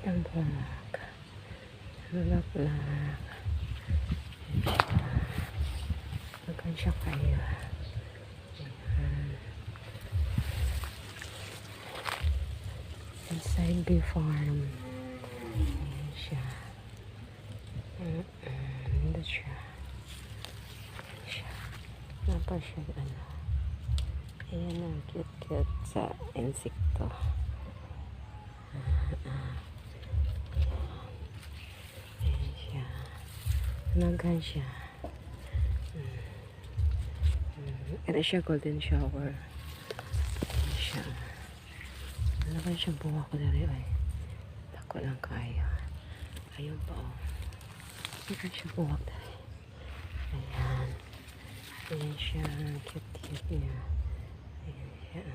Ang bulak. Bulaklak. Magan siya kayo. Inside bee farm. Ayan siya. Ito siya. Ayan siya. Napa siya ano. Ayan ang cute-cute sa insekto. Ayan siya. Magan siya. Ito siya golden shower. Ayan siya. Ano ba siya buha ko na rin ay. Tako lang kaya. Ayun pa oh. Ito siya buha ko na rin. Ayan. Ayan siya. Cute-cute niya. Ayan siya.